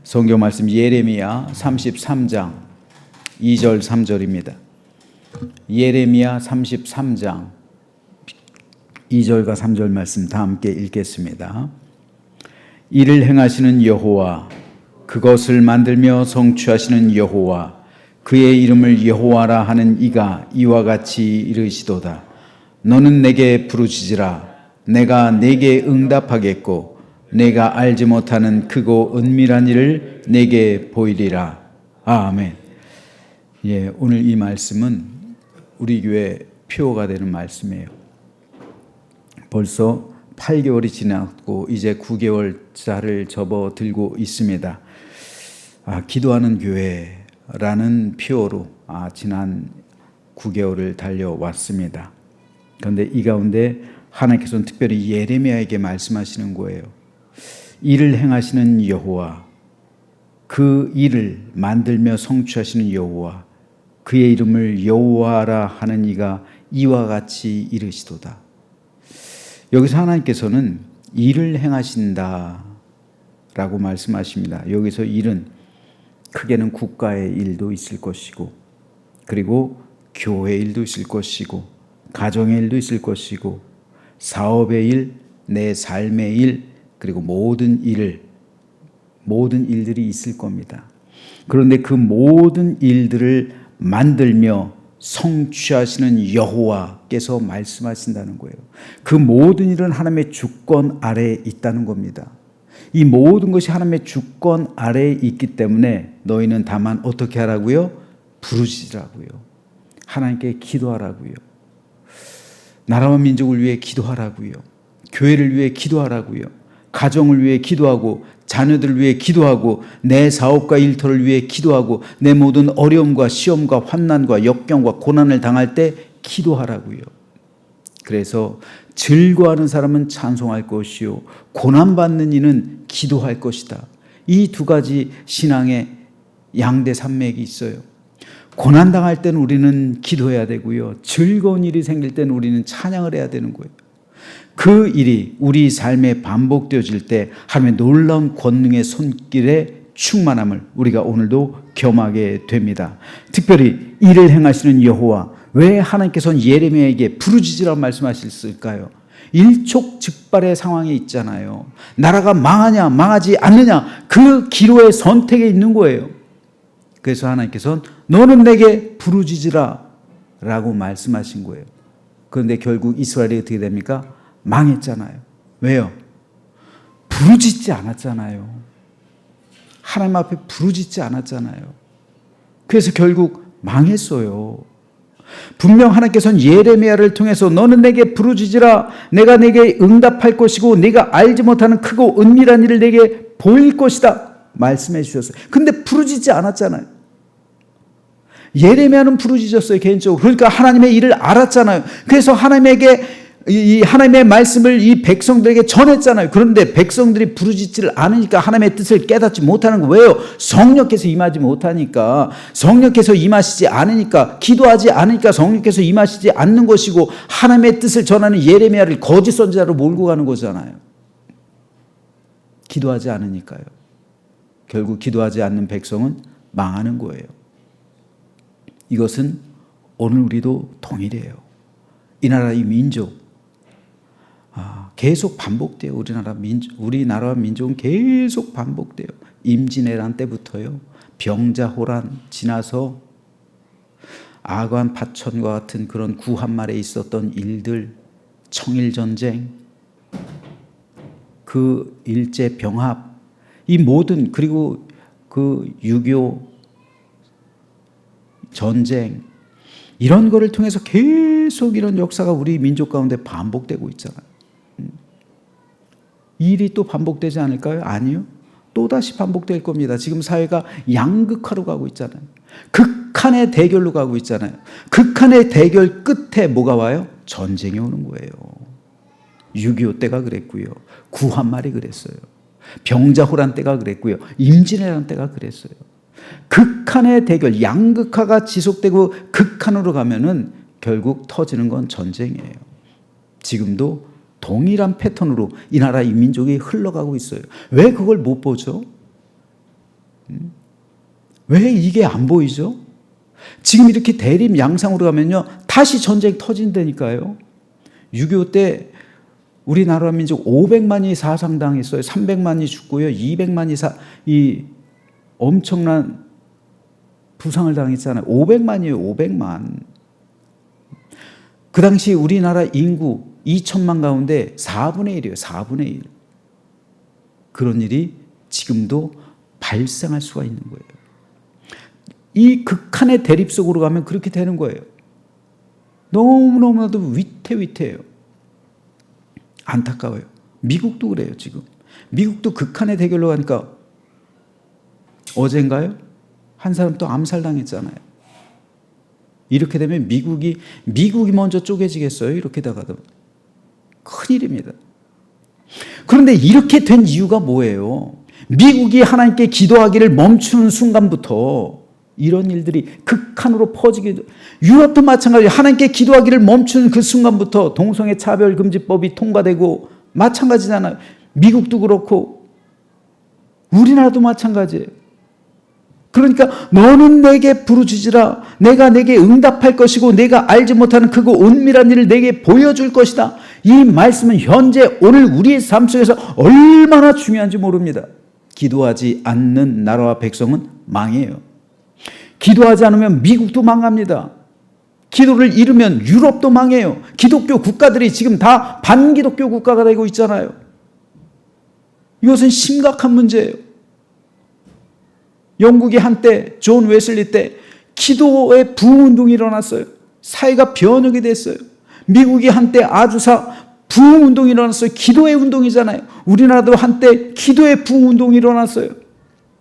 성경 말씀 예레미야 33장 2절 3절입니다. 예레미야 33장 2절과 3절 말씀 다 함께 읽겠습니다. 이를 행하시는 여호와, 그것을 만들며 성취하시는 여호와, 그의 이름을 여호와라 하는 이가 이와 같이 이르시도다. 너는 내게 부르짖으라. 내가 내게 응답하겠고 내가 알지 못하는 크고 은밀한 일을 내게 보이리라. 아멘. 예, 오늘 이 말씀은 우리 교회 표어가 되는 말씀이에요. 벌써 8개월이 지났고 이제 9개월차를 접어들고 있습니다. 기도하는 교회라는 표어로 지난 9개월을 달려왔습니다. 그런데 이 가운데 하나님께서는 특별히 예레미야에게 말씀하시는 거예요. 일을 행하시는 여호와, 그 일을 만들며 성취하시는 여호와, 그의 이름을 여호와라 하는 이가 이와 같이 이르시도다. 여기서 하나님께서는 일을 행하신다 라고 말씀하십니다. 여기서 일은 크게는 국가의 일도 있을 것이고, 그리고 교회 일도 있을 것이고, 가정의 일도 있을 것이고, 사업의 일, 내 삶의 일, 그리고 모든 일들이 있을 겁니다. 그런데 그 모든 일들을 만들며 성취하시는 여호와께서 말씀하신다는 거예요. 그 모든 일은 하나님의 주권 아래에 있다는 겁니다. 이 모든 것이 하나님의 주권 아래에 있기 때문에 너희는 다만 어떻게 하라고요? 부르짖으라고요. 하나님께 기도하라고요. 나라와 민족을 위해 기도하라고요. 교회를 위해 기도하라고요. 가정을 위해 기도하고, 자녀들을 위해 기도하고, 내 사업과 일터를 위해 기도하고, 내 모든 어려움과 시험과 환난과 역경과 고난을 당할 때 기도하라고요. 그래서 즐거워하는 사람은 찬송할 것이요, 고난받는 이는 기도할 것이다. 이 두 가지 신앙의 양대 산맥이 있어요. 고난당할 때는 우리는 기도해야 되고요, 즐거운 일이 생길 때는 우리는 찬양을 해야 되는 거예요. 그 일이 우리 삶에 반복되어질 때 하나님의 놀라운 권능의 손길의 충만함을 우리가 오늘도 경험하게 됩니다. 특별히 일을 행하시는 여호와, 왜 하나님께서는 예레미야에게 부르짖으라고 말씀하셨을까요? 일촉즉발의 상황이 있잖아요. 나라가 망하냐 망하지 않느냐, 그 기로의 선택에 있는 거예요. 그래서 하나님께서는 너는 내게 부르짖으라 라고 말씀하신 거예요. 그런데 결국 이스라엘이 어떻게 됩니까? 망했잖아요. 왜요? 부르짖지 않았잖아요. 하나님 앞에 부르짖지 않았잖아요. 그래서 결국 망했어요. 분명 하나님께서는 예레미야를 통해서 너는 내게 부르짖으라. 내가 내게 응답할 것이고 네가 알지 못하는 크고 은밀한 일을 내게 보일 것이다 말씀해 주셨어요. 근데 부르짖지 않았잖아요. 예레미야는 부르짖었어요, 개인적으로. 그러니까 하나님의 일을 알았잖아요. 그래서 하나님에게 이 하나님의 말씀을 이 백성들에게 전했잖아요. 그런데 백성들이 부르짖지를 않으니까 하나님의 뜻을 깨닫지 못하는 거예요. 왜요? 성령께서 임하지 못하니까, 성령께서 임하시지 않으니까, 기도하지 않으니까 성령께서 임하시지 않는 것이고, 하나님의 뜻을 전하는 예레미야를 거짓 선지자로 몰고 가는 거잖아요. 기도하지 않으니까요. 결국 기도하지 않는 백성은 망하는 거예요. 이것은 오늘 우리도 동일해요. 이 나라, 이 민족 계속 반복돼요. 우리나라와 민족은 계속 반복돼요. 임진왜란 때부터요. 병자호란 지나서 아관 파천과 같은 그런 구한말에 있었던 일들, 청일전쟁, 그 일제병합, 이 모든, 그리고 그 6.25 전쟁, 이런 거를 통해서 계속 이런 역사가 우리 민족 가운데 반복되고 있잖아요. 이 일이 또 반복되지 않을까요? 아니요. 또다시 반복될 겁니다. 지금 사회가 양극화로 가고 있잖아요. 극한의 대결로 가고 있잖아요. 극한의 대결 끝에 뭐가 와요? 전쟁이 오는 거예요. 6.25 때가 그랬고요. 구한말이 그랬어요. 병자호란 때가 그랬고요. 임진왜란 때가 그랬어요. 극한의 대결, 양극화가 지속되고 극한으로 가면은 결국 터지는 건 전쟁이에요. 지금도 동일한 패턴으로 이 나라 이 민족이 흘러가고 있어요. 왜 그걸 못 보죠? 왜 이게 안 보이죠? 지금 이렇게 대립 양상으로 가면요, 다시 전쟁 터진다니까요. 6.25 때 우리나라 민족 500만이 사상당했어요. 300만이 죽고요. 200만이 이 엄청난 부상을 당했잖아요. 500만이에요. 500만. 그 당시 우리나라 인구 2천만 가운데 4분의 1이에요. 4분의 1. 그런 일이 지금도 발생할 수가 있는 거예요. 이 극한의 대립 속으로 가면 그렇게 되는 거예요. 너무너무나도 위태위태해요. 안타까워요. 미국도 그래요, 지금. 미국도 극한의 대결로 가니까 어젠가요? 한 사람 또 암살당했잖아요. 이렇게 되면 미국이 먼저 쪼개지겠어요? 이렇게 다가도. 큰일입니다. 그런데 이렇게 된 이유가 뭐예요? 미국이 하나님께 기도하기를 멈추는 순간부터 이런 일들이 극한으로 퍼지게, 유럽도 마찬가지예요. 하나님께 기도하기를 멈추는 그 순간부터 동성애 차별금지법이 통과되고 마찬가지잖아요. 미국도 그렇고 우리나라도 마찬가지예요. 그러니까 너는 내게 부르짖으라. 내가 내게 응답할 것이고 내가 알지 못하는 크고 은밀한 일을 내게 보여줄 것이다. 이 말씀은 현재 오늘 우리의 삶 속에서 얼마나 중요한지 모릅니다. 기도하지 않는 나라와 백성은 망해요. 기도하지 않으면 미국도 망합니다. 기도를 잃으면 유럽도 망해요. 기독교 국가들이 지금 다 반기독교 국가가 되고 있잖아요. 이것은 심각한 문제예요. 영국이 한때 존 웨슬리 때 기도의 부흥운동이 일어났어요. 사회가 변혁이 됐어요. 미국이 한때 아주사 부흥운동이 일어났어요. 기도의 운동이잖아요. 우리나라도 한때 기도의 부흥운동이 일어났어요.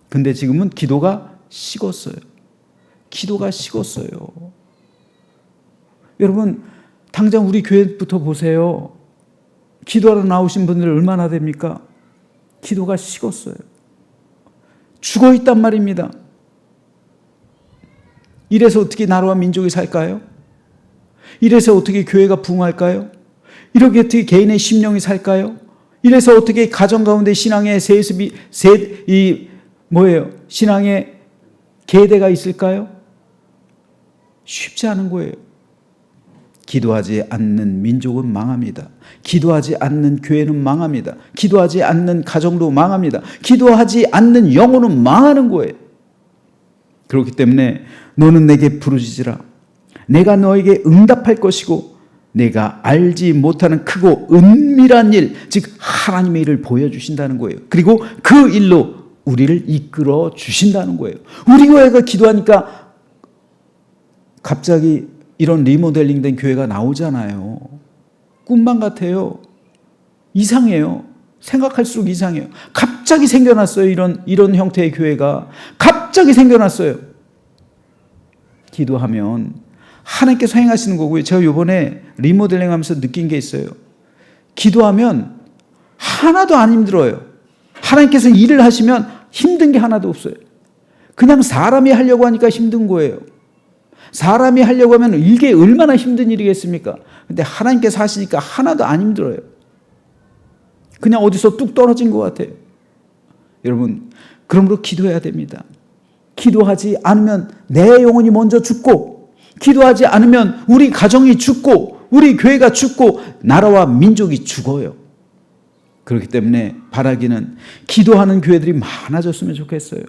근데 지금은 기도가 식었어요. 기도가 식었어요. 여러분, 당장 우리 교회부터 보세요. 기도하러 나오신 분들 얼마나 됩니까? 기도가 식었어요. 죽어 있단 말입니다. 이래서 어떻게 나라와 민족이 살까요? 이래서 어떻게 교회가 부흥할까요? 이렇게 어떻게 개인의 심령이 살까요? 이래서 어떻게 가정 가운데 신앙의 세습이 신앙의 계대가 있을까요? 쉽지 않은 거예요. 기도하지 않는 민족은 망합니다. 기도하지 않는 교회는 망합니다. 기도하지 않는 가정도 망합니다. 기도하지 않는 영혼은 망하는 거예요. 그렇기 때문에 너는 내게 부르짖으라. 내가 너에게 응답할 것이고 내가 알지 못하는 크고 은밀한 일, 즉 하나님의 일을 보여주신다는 거예요. 그리고 그 일로 우리를 이끌어 주신다는 거예요. 우리 교회가 기도하니까 갑자기 이런 리모델링 된 교회가 나오잖아요. 꿈만 같아요. 이상해요. 생각할수록 이상해요. 갑자기 생겨났어요. 이런 형태의 교회가 갑자기 생겨났어요. 기도하면 하나님께서 행하시는 거고요. 제가 이번에 리모델링 하면서 느낀 게 있어요. 기도하면 하나도 안 힘들어요. 하나님께서 일을 하시면 힘든 게 하나도 없어요. 그냥 사람이 하려고 하니까 힘든 거예요. 사람이 하려고 하면 이게 얼마나 힘든 일이겠습니까? 근데 하나님께서 하시니까 하나도 안 힘들어요. 그냥 어디서 뚝 떨어진 것 같아요. 여러분, 그러므로 기도해야 됩니다. 기도하지 않으면 내 영혼이 먼저 죽고, 기도하지 않으면 우리 가정이 죽고, 우리 교회가 죽고, 나라와 민족이 죽어요. 그렇기 때문에 바라기는 기도하는 교회들이 많아졌으면 좋겠어요.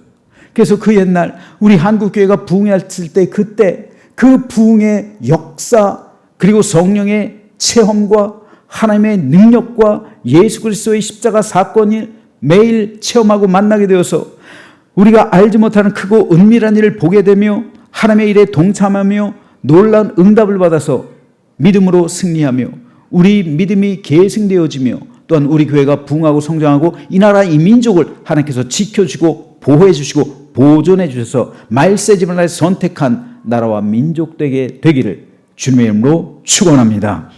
그래서 그 옛날 우리 한국교회가 부흥했을 때 그때 그 부흥의 역사 그리고 성령의 체험과 하나님의 능력과 예수 그리스도의 십자가 사건을 매일 체험하고 만나게 되어서 우리가 알지 못하는 크고 은밀한 일을 보게 되며 하나님의 일에 동참하며 놀라운 응답을 받아서 믿음으로 승리하며 우리 믿음이 계승되어지며 또한 우리 교회가 부흥하고 성장하고 이 나라 이 민족을 하나님께서 지켜주고 보호해 주시고 보존해 주셔서 말세지만을 선택한 나라와 민족 되기를 주님의 이름으로 축원합니다.